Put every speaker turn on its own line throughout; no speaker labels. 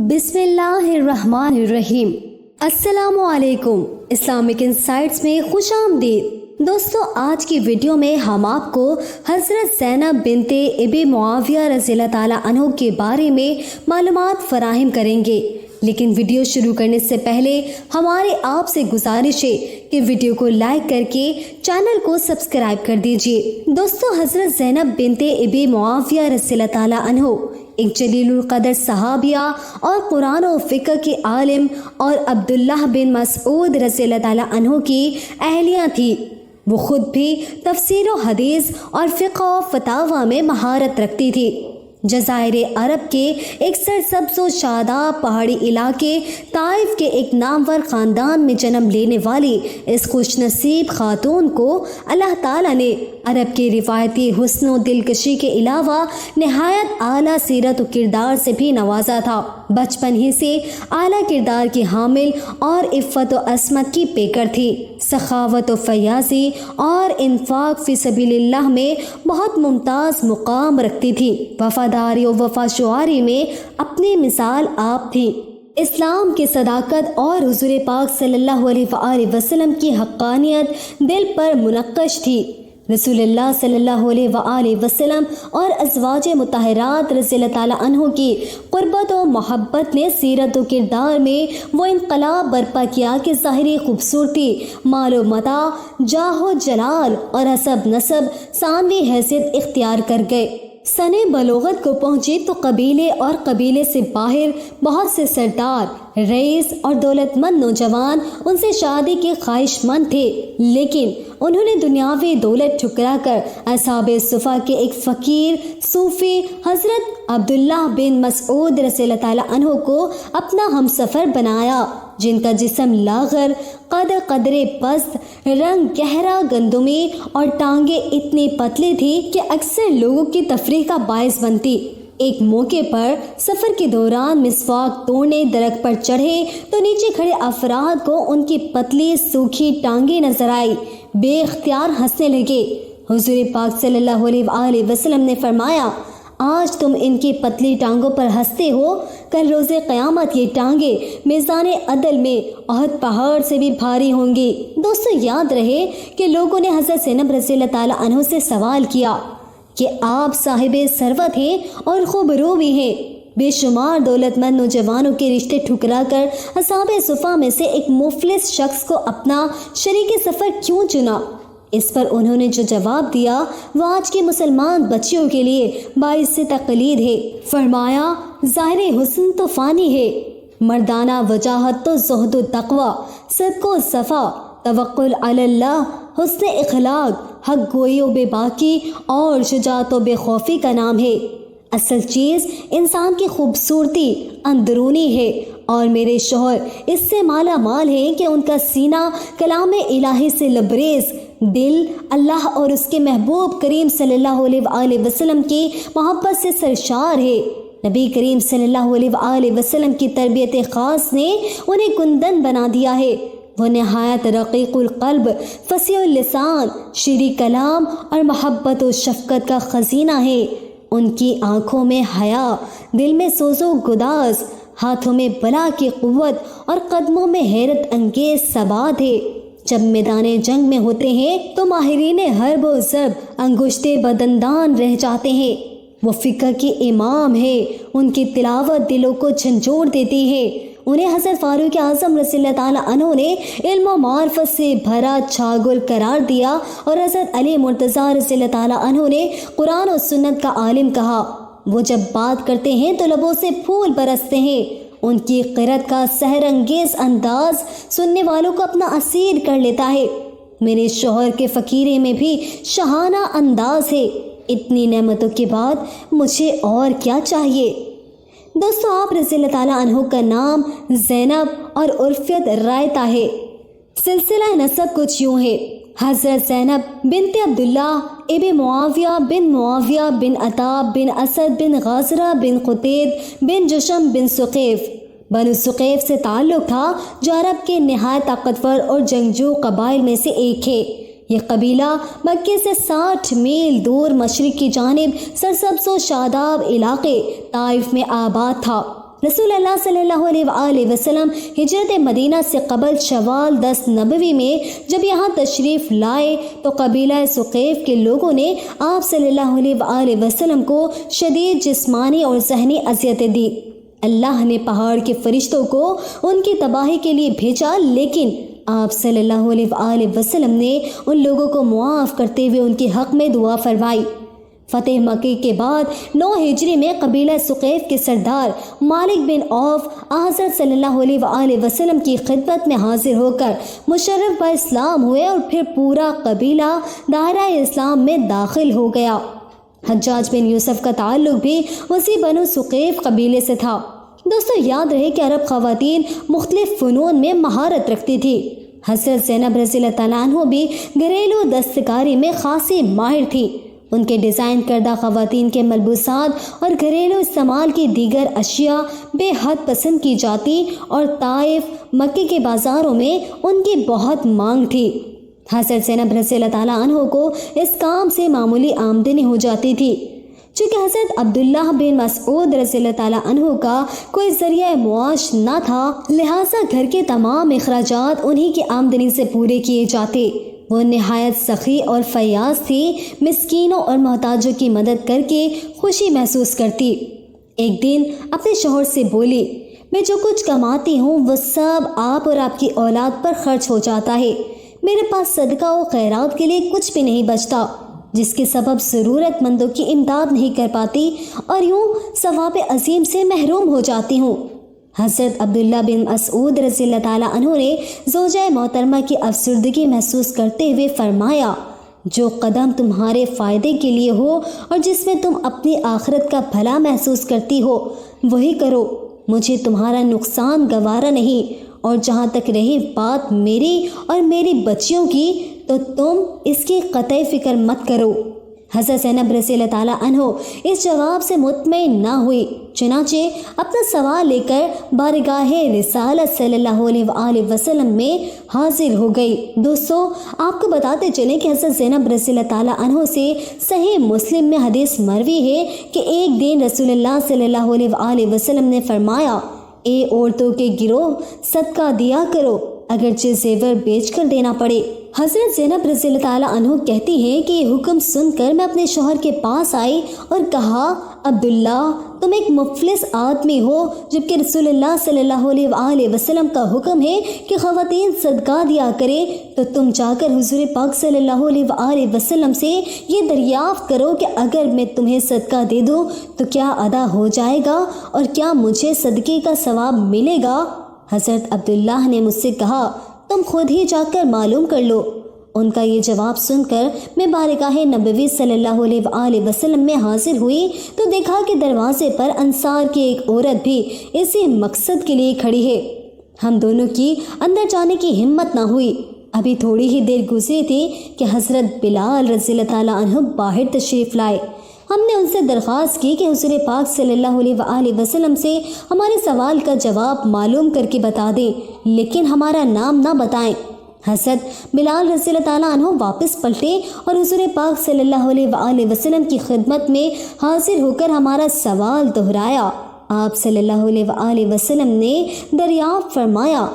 بسم اللہ الرحمن الرحیم۔ السلام علیکم، اسلامک انسائٹس میں خوش آمدید۔ دوستو، آج کی ویڈیو میں ہم آپ کو حضرت زینب بنت ابی معاویہ رضی اللہ تعالیٰ عنہ کے بارے میں معلومات فراہم کریں گے، لیکن ویڈیو شروع کرنے سے پہلے ہمارے آپ سے گزارش ہے کہ ویڈیو کو لائک کر کے چینل کو سبسکرائب کر دیجیے۔ دوستو، حضرت زینب بنت ابی معاویہ رضی اللہ تعالیٰ عنہ ایک جلیل القدر صحابیہ اور قرآن و فقہ کے عالم اور عبداللہ بن مسعود رضی اللہ تعالیٰ عنہ کی اہلیہ تھی۔ وہ خود بھی تفسیر و حدیث اور فقہ و فتاوی میں مہارت رکھتی تھی۔ جزائر عرب کے ایک سرسبز و شاداب پہاڑی علاقے طائف کے ایک نامور خاندان میں جنم لینے والی اس خوش نصیب خاتون کو اللہ تعالیٰ نے عرب کے روایتی حسن و دلکشی کے علاوہ نہایت اعلیٰ سیرت و کردار سے بھی نوازا تھا۔ بچپن ہی سے اعلیٰ کردار کی حامل اور عفت و عصمت کی پیکر تھی۔ سخاوت و فیاضی اور انفاق فی سبیل اللہ میں بہت ممتاز مقام رکھتی تھی۔ وفاداری و وفا شعاری میں اپنی مثال آپ تھی۔ اسلام کی صداقت اور حضور پاک صلی اللہ علیہ وآلہ وسلم کی حقانیت دل پر منقش تھی۔ رسول اللہ صلی اللہ علیہ وآلہ وسلم اور ازواج مطہرات رضی اللہ تعالیٰ عنہ کی قربت و محبت نے سیرت و کردار میں وہ انقلاب برپا کیا کہ ظاہری خوبصورتی، مال و متاع، جاہ و جلال اور حسب نسب ثانوی حیثیت اختیار کر گئے۔ سن بلوغت کو پہنچی تو قبیلے اور قبیلے سے باہر بہت سے سردار، رئیس اور دولت مند نوجوان ان سے شادی کے خواہش مند تھے، لیکن انہوں نے دنیاوی دولت ٹھکرا کر اصحاب صفا کے ایک فقیر صوفی حضرت عبداللہ بن مسعود رضی اللہ تعالیٰ عنہ کو اپنا ہمسفر بنایا، جن کا جسم لاغر، قد قدرے پست، رنگ گہرا گندمی اور ٹانگیں اتنی پتلی تھی کہ اکثر لوگوں کی تفریح کا باعث بنتی۔ ایک موقع پر سفر کے دوران مسواک توڑنے درخت پر چڑھے تو نیچے کھڑے افراد کو ان کی پتلی سوکھی ٹانگیں نظر آئی، بے اختیار ہنسنے لگے۔ حضور پاک صلی اللہ علیہ وآلہ وسلم نے فرمایا، آج تم ان کی پتلی ٹانگوں پر ہنستے ہو، کل روز قیامت یہ ٹانگیں میزان عدل میں احد پہاڑ سے بھی بھاری ہوں گی۔ دوستو، یاد رہے کہ لوگوں نے حضرت زینب رضی اللہ تعالیٰ عنہ سے سوال کیا کہ آپ صاحب ثروت ہیں اور خوب رو بھی ہیں، بے شمار دولت مند نوجوانوں کے رشتے ٹھکرا کر اصحاب صفا میں سے ایک مفلس شخص کو اپنا شریک سفر کیوں چنا؟ اس پر انہوں نے جو جواب دیا وہ آج کی مسلمان بچیوں کے لیے باعث تقلید ہے۔ فرمایا، ظاہر حسن تو فانی ہے، مردانہ وجاہت تو زہد و تقوی، صدق و صفا، توکل علی اللہ، حسن اخلاق، حق گوئی و بے باکی اور شجاعت و بے خوفی کا نام ہے۔ اصل چیز انسان کی خوبصورتی اندرونی ہے، اور میرے شوہر اس سے مالا مال ہیں کہ ان کا سینہ کلام الہی سے لبریز، دل اللہ اور اس کے محبوب کریم صلی اللہ علیہ وآلہ وسلم کی محبت سے سرشار ہے۔ نبی کریم صلی اللہ علیہ وآلہ وسلم کی تربیت خاص نے انہیں کندن بنا دیا ہے۔ وہ نہایت رقیق القلب، فصیح اللسان، شیریں کلام اور محبت و شفقت کا خزینہ ہے۔ ان کی آنکھوں میں حیا، دل میں سوز و گداز، ہاتھوں میں بلا کی قوت اور قدموں میں حیرت انگیز ثبات ہے۔ جب میدان جنگ میں ہوتے ہیں تو ماہرین حرب و ضرب انگشتے بدندان رہ جاتے ہیں۔ وہ فقہ کے امام ہے، ان کی تلاوت دلوں کو جھنجھوڑ دیتی ہے۔ انہیں حضرت فاروق اعظم رضی اللہ تعالیٰ عنہ نے علم و معرفت سے بھرا چھاگل قرار دیا، اور حضرت علی مرتضیٰ رضی اللہ تعالیٰ عنہ نے قرآن و سنت کا عالم کہا۔ وہ جب بات کرتے ہیں تو لبوں سے پھول برستے ہیں۔ ان کی قرأت کا سحر انگیز انداز سننے والوں کو اپنا اسیر کر لیتا ہے۔ میرے شوہر کے فقیرے میں بھی شاہانہ انداز ہے۔ اتنی نعمتوں کے بعد مجھے اور کیا چاہیے؟ دوستو، آپ رضی اللہ تعالیٰ عنہ کا نام زینب اور عرفیت رائتا ہے۔ سلسلہ نسب کچھ یوں ہے: حضرت زینب بنت عبداللہ ابن معاویہ بن عطا بن اسد بن غازرہ بن قطید بن جشم بن ثقیف۔ بنو ثقیف سے تعلق تھا جو عرب کے نہایت طاقتور اور جنگجو قبائل میں سے ایک ہے۔ یہ قبیلہ مکے سے 60 میل دور مشرق کی جانب سرسبز و شاداب علاقے طائف میں آباد تھا۔ رسول اللہ صلی اللہ علیہ وآلہ وسلم ہجرت مدینہ سے قبل شوال 10 نبوی میں جب یہاں تشریف لائے تو قبیلہ ثقیف کے لوگوں نے آپ صلی اللہ علیہ وآلہ وسلم کو شدید جسمانی اور ذہنی اذیتیں دی۔ اللہ نے پہاڑ کے فرشتوں کو ان کی تباہی کے لیے بھیجا، لیکن آپ صلی اللہ علیہ وآلہ وسلم نے ان لوگوں کو معاف کرتے ہوئے ان کے حق میں دعا فرمائی۔ فتح مکہ کے بعد 9 ہجری میں قبیلہ ثقیف کے سردار مالک بن عوف حضرت صلی اللہ علیہ وآلہ وسلم کی خدمت میں حاضر ہو کر مشرف اسلام ہوئے اور پھر پورا قبیلہ دائرہ اسلام میں داخل ہو گیا۔ حجاج بن یوسف کا تعلق بھی اسی بنو ثقیف قبیلے سے تھا۔ دوستو یاد رہے کہ عرب خواتین مختلف فنون میں مہارت رکھتی تھی۔ حضرت زینب رضی اللہ تعالیٰ عنہ بھی گھریلو دستکاری میں خاصی ماہر تھی۔ ان کے ڈیزائن کردہ خواتین کے ملبوسات اور گھریلو استعمال کی دیگر اشیاء بے حد پسند کی جاتی اور طائف مکے کے بازاروں میں ان کی بہت مانگ تھی۔ حضرت زینب رضی اللہ تعالیٰ عنہ کو اس کام سے معمولی آمدنی ہو جاتی تھی۔ چونکہ حضرت عبداللہ بن مسعود رضی اللہ تعالیٰ عنہ کا کوئی ذریعہ معاش نہ تھا، لہٰذا گھر کے تمام اخراجات انہی کی آمدنی سے پورے کیے جاتے۔ وہ نہایت سخی اور فیاض تھی، مسکینوں اور محتاجوں کی مدد کر کے خوشی محسوس کرتی۔ ایک دن اپنے شوہر سے بولی، میں جو کچھ کماتی ہوں وہ سب آپ اور آپ کی اولاد پر خرچ ہو جاتا ہے، میرے پاس صدقہ و خیرات کے لیے کچھ بھی نہیں بچتا، جس کے سبب ضرورت مندوں کی امداد نہیں کر پاتی اور یوں ثواب عظیم سے محروم ہو جاتی ہوں۔ حضرت عبداللہ بن مسعود رضی اللہ تعالیٰ عنہ نے زوجہ محترمہ کی افسردگی محسوس کرتے ہوئے فرمایا، جو قدم تمہارے فائدے کے لیے ہو اور جس میں تم اپنی آخرت کا بھلا محسوس کرتی ہو وہی کرو، مجھے تمہارا نقصان گوارا نہیں، اور جہاں تک رہی بات میری اور میری بچیوں کی تو تم اس کی قطعی فکر مت کرو۔ حضرت زینب رضی اللہ تعالیٰ عنہ اس جواب سے مطمئن نہ ہوئی، چنانچہ اپنا سوال لے کر بارگاہ رسالت صلی اللہ علیہ وآلہ وسلم میں حاضر ہو گئی۔ دوستو آپ کو بتاتے چلیں کہ حضرت زینب رضی اللہ تعالیٰ عنہ سے صحیح مسلم میں حدیث مروی ہے کہ ایک دن رسول اللہ صلی اللہ علیہ وآلہ وسلم نے فرمایا، اے عورتوں کے گروہ، صدقہ دیا کرو اگرچہ زیور بیچ کر دینا پڑے۔ حضرت زینب رضی اللہ تعالیٰ عنہ کہتی ہیں کہ یہ حکم سن کر میں اپنے شوہر کے پاس آئی اور کہا، عبداللہ تم ایک مفلس آدمی ہو، جبکہ رسول اللہ صلی اللہ علیہ وآلہ وسلم کا حکم ہے کہ خواتین صدقہ دیا کرے، تو تم جا کر حضور پاک صلی اللہ علیہ وآلہ وسلم سے یہ دریافت کرو کہ اگر میں تمہیں صدقہ دے دوں تو کیا ادا ہو جائے گا اور کیا مجھے صدقے کا ثواب ملے گا؟ حضرت عبداللہ نے مجھ سے کہا، تم خود ہی جا کر معلوم کر لو۔ ان کا یہ جواب سن کر میں بارگاہ نبوی صلی اللہ علیہ وآلہ وسلم میں حاضر ہوئی تو دیکھا کہ دروازے پر انصار کی ایک عورت بھی اسی مقصد کے لیے کھڑی ہے۔ ہم دونوں کی اندر جانے کی ہمت نہ ہوئی۔ ابھی تھوڑی ہی دیر گزری تھی کہ حضرت بلال رضی اللہ تعالیٰ عنہ باہر تشریف لائے۔ ہم نے ان سے درخواست کی کہ حضور پاک صلی اللہ علیہ وآلہ وسلم سے ہمارے سوال کا جواب معلوم کر کے بتا دیں، لیکن ہمارا نام نہ بتائیں۔ حضرت بلال رضی اللہ تعالیٰ عنہ واپس پلٹے اور حضور پاک صلی اللہ علیہ وآلہ وسلم کی خدمت میں حاضر ہو کر ہمارا سوال دہرایا۔ آپ صلی اللہ علیہ وآلہ وسلم نے دریافت فرمایا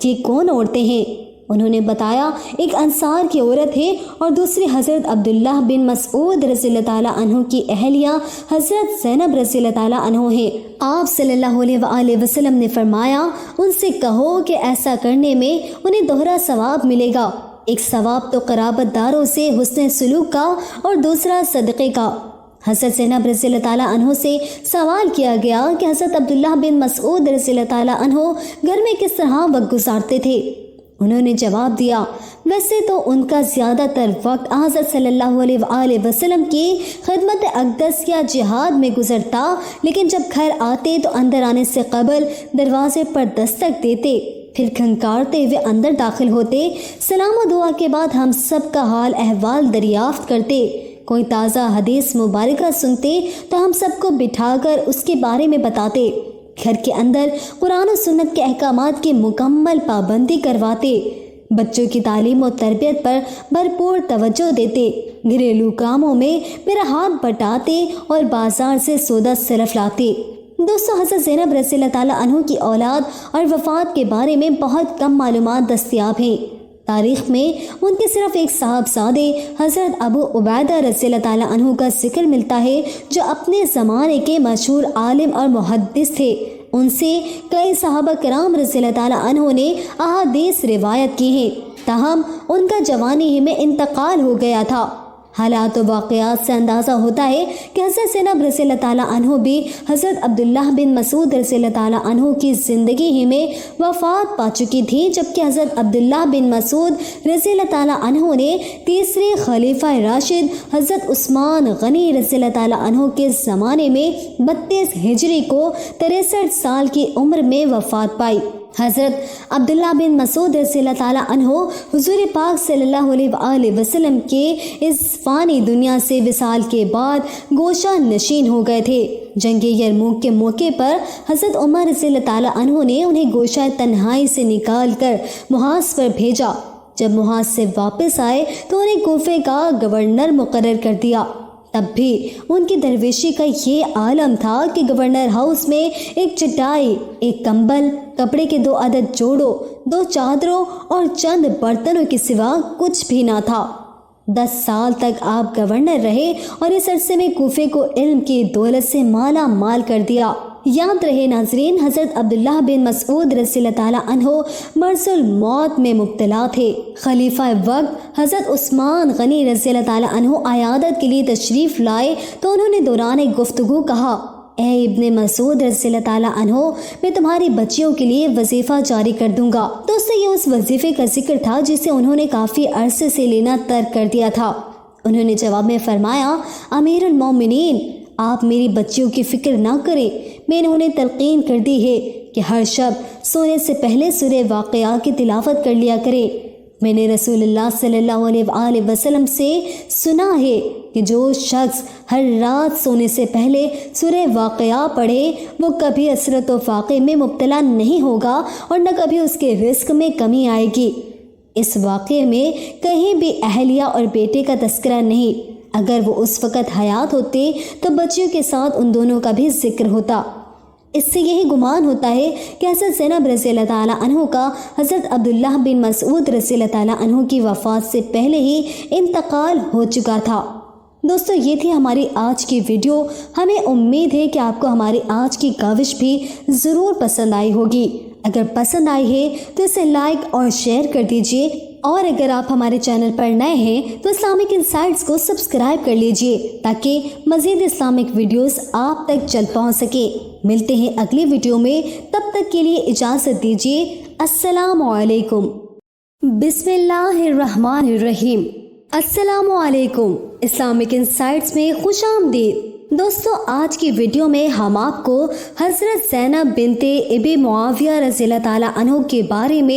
کہ کون عورتیں ہیں؟ انہوں نے بتایا، ایک انصار کی عورت ہے اور دوسری حضرت عبداللہ بن مسعود رضی اللہ تعالیٰ عنہ کی اہلیہ حضرت زینب رضی اللہ تعالیٰ عنہ ہے۔ آپ صلی اللہ علیہ وآلہ وسلم نے فرمایا، ان سے کہو کہ ایسا کرنے میں انہیں دوہرا ثواب ملے گا، ایک ثواب تو قرابت داروں سے حسن سلوک کا اور دوسرا صدقے کا۔ حضرت زینب رضی اللہ تعالیٰ عنہ سے سوال کیا گیا کہ حضرت عبداللہ بن مسعود رضی اللہ تعالیٰ عنہ گھر میں کس طرح وقت گزارتے تھے؟ انہوں نے جواب دیا، ویسے تو ان کا زیادہ تر وقت حضرت صلی اللہ علیہ وآلہ وسلم کی خدمت اقدس یا جہاد میں گزرتا، لیکن جب گھر آتے تو اندر آنے سے قبل دروازے پر دستک دیتے، پھر کھنکارتے ہوئے اندر داخل ہوتے، سلام و دعا کے بعد ہم سب کا حال احوال دریافت کرتے، کوئی تازہ حدیث مبارکہ سنتے تو ہم سب کو بٹھا کر اس کے بارے میں بتاتے، گھر کے اندر قرآن و سنت کے احکامات کی مکمل پابندی کرواتے، بچوں کی تعلیم و تربیت پر بھرپور توجہ دیتے، گھریلو کاموں میں میرا ہاتھ بٹاتے اور بازار سے سودا صرف لاتے۔ دوستو حضرت زینب رضی اللہ تعالیٰ عنہ کی اولاد اور وفات کے بارے میں بہت کم معلومات دستیاب ہیں۔ تاریخ میں ان کے صرف ایک صاحبزادے حضرت ابو عبیدہ رضی اللہ تعالیٰ عنہ کا ذکر ملتا ہے جو اپنے زمانے کے مشہور عالم اور محدث تھے۔ ان سے کئی صحابہ کرام رضی اللہ تعالیٰ عنہ نے احادیث روایت کی ہیں، تاہم ان کا جوانی ہی میں انتقال ہو گیا تھا۔ حالات و واقعات سے اندازہ ہوتا ہے کہ حضرت زینب رضی اللہ تعالیٰ عنہ بھی حضرت عبداللہ بن مسعود رضی اللہ تعالیٰ عنہ کی زندگی ہی میں وفات پا چکی تھی، جبکہ حضرت عبداللہ بن مسعود رضی اللہ تعالیٰ عنہ نے تیسرے خلیفہ راشد حضرت عثمان غنی رضی اللہ تعالیٰ عنہ کے زمانے میں 32 ہجری کو 63 سال کی عمر میں وفات پائی۔ حضرت عبداللہ بن مسعود رضی اللہ تعالیٰ عنہ حضور پاک صلی اللہ علیہ وآلہ وسلم کے اس فانی دنیا سے وصال کے بعد گوشہ نشین ہو گئے تھے۔ جنگ یرموک کے موقع پر حضرت عمر رضی اللہ تعالیٰ عنہ نے انہیں گوشہ تنہائی سے نکال کر محاذ پر بھیجا۔ جب محاذ سے واپس آئے تو انہیں کوفے کا گورنر مقرر کر دیا۔ تب بھی ان کی درویشی کا یہ عالم تھا کہ گورنر ہاؤس میں ایک چٹائی، ایک کمبل، کپڑے کے 2 عدد جوڑوں، 2 چادروں اور چند برتنوں کے سوا کچھ بھی نہ تھا۔ 10 سال تک آپ گورنر رہے اور اس عرصے میں کوفے کو علم کی دولت سے مالا مال کر دیا۔ یاد رہے ناظرین، حضرت عبداللہ بن مسعود رضی اللہ تعالیٰ عنہ مرض الموت میں مبتلا تھے۔ خلیفہ وقت حضرت عثمان غنی رضی اللہ تعالیٰ عنہ عیادت کے لیے تشریف لائے تو انہوں نے دوران گفتگو کہا، اے ابن مسعود رضی اللہ تعالیٰ عنہ، میں تمہاری بچیوں کے لیے وظیفہ جاری کر دوں گا۔ دوستو یہ اس وظیفے کا ذکر تھا جسے انہوں نے کافی عرصے سے لینا ترک کر دیا تھا۔ انہوں نے جواب میں فرمایا، امیر المومنین، آپ میری بچیوں کی فکر نہ کریں، میں نے انہیں تلقین کر دی ہے کہ ہر شب سونے سے پہلے سورہ واقعہ کی تلاوت کر لیا کریں۔ میں نے رسول اللہ صلی اللہ علیہ وآلہ وسلم سے سنا ہے کہ جو شخص ہر رات سونے سے پہلے سورہ واقعہ پڑھے وہ کبھی حسرت و فاقے میں مبتلا نہیں ہوگا اور نہ کبھی اس کے رزق میں کمی آئے گی۔ اس واقعے میں کہیں بھی اہلیہ اور بیٹے کا تذکرہ نہیں۔ اگر وہ اس وقت حیات ہوتے تو بچیوں کے ساتھ ان دونوں کا بھی ذکر ہوتا۔ اس سے یہی گمان ہوتا ہے کہ حضرت زینب رضی اللہ تعالیٰ عنہ کا حضرت عبداللہ بن مسعود رضی اللہ تعالیٰ عنہ کی وفات سے پہلے ہی انتقال ہو چکا تھا۔ دوستو یہ تھی ہماری آج کی ویڈیو۔ ہمیں امید ہے کہ آپ کو ہماری آج کی کاوش بھی ضرور پسند آئی ہوگی۔ اگر پسند آئی ہے تو اسے لائک اور شیئر کر دیجیے، اور اگر آپ ہمارے چینل پر نئے ہیں تو اسلامک انسائٹس کو سبسکرائب کر لیجیے تاکہ مزید اسلامک ویڈیوز آپ تک جلد پہنچ سکے۔ ملتے ہیں اگلی ویڈیو میں، تب تک کے لیے اجازت دیجیے۔ السلام علیکم۔ بسم اللہ الرحمن الرحیم۔ السلام علیکم، اسلامک انسائٹس میں خوش آمدید۔ دوستو آج کی ویڈیو میں ہم آپ کو حضرت زینب بنت ابی معاویہ رضی اللہ تعالیٰ عنہ کے بارے میں